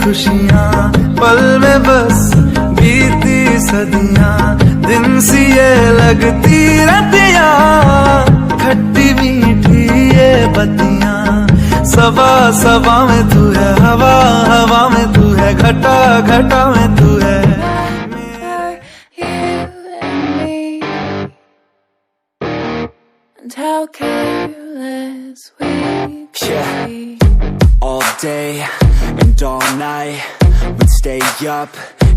खुशियाँ पल में बस बीती सदियाँ, दिन सी ये लगती रतियाँ, खट्टी मीठी ये बतियाँ, सबा सबा में तू है, हवा हवा में तू है, घटा घटा में तू है। And how careless we could be. All day and all night, we'd stay up,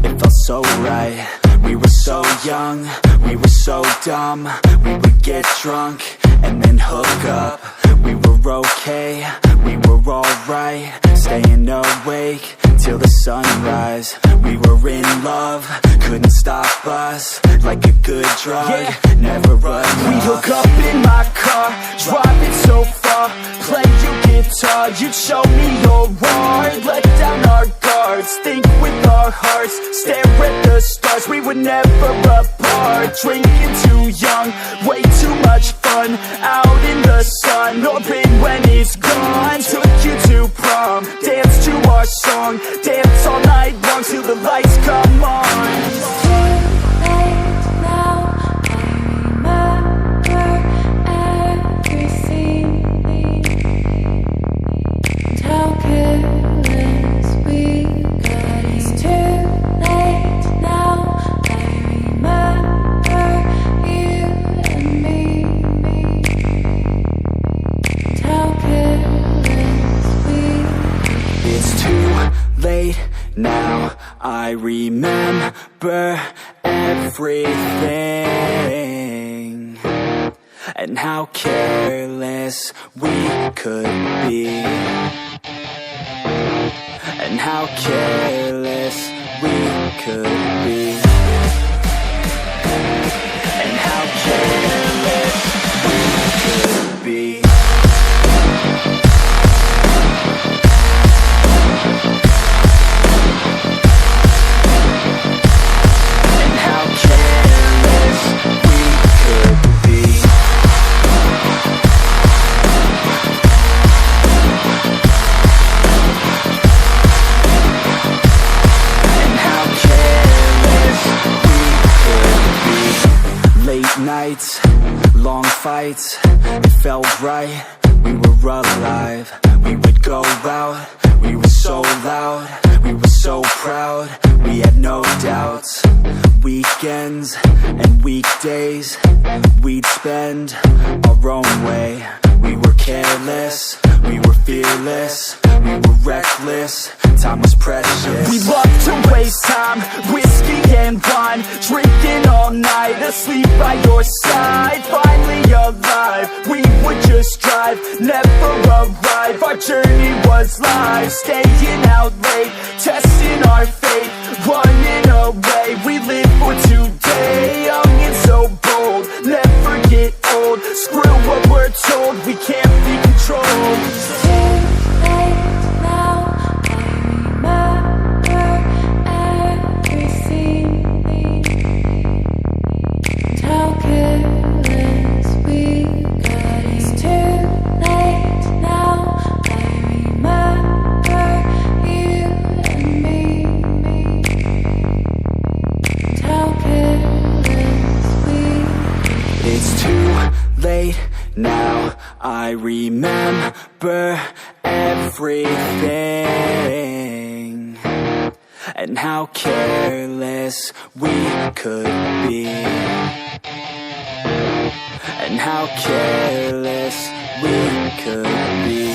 it felt so right. We were so young, we were so dumb, we would get drunk and then hook up. We were okay, we were alright, staying awake till the sunrise. We were in love, couldn't stop us, like a good drug, never enough. We hook up in my car, driving so far, play your guitar, you'd show me your art, let down our guards, think with our hearts, stare at the stars, we were never apart, drinking too young, way too much fun, out in the sun, open when it's gone, took you to prom, dance to our song, dance all night long till the lights come on. Now I remember everything, and how careless we could be, and how careless we could be, and how careless we could be. Nights, long fights, it felt right, we were alive. We would go out, we were so loud, we were so proud, we had no doubts. Weekends and weekdays, we'd spend our own way. We were careless, we were fearless, we were reckless, time was precious. We loved to waste time, whiskey and wine, drinking all night, asleep by your side, finally alive. We would just drive, never arrive, our journey was live, staying out late, testing our fate, running away. We live for today, young and so bold, never get old, screw what we're told, we can't be controlled. Now I remember everything, and how careless we could be, and how careless we could be.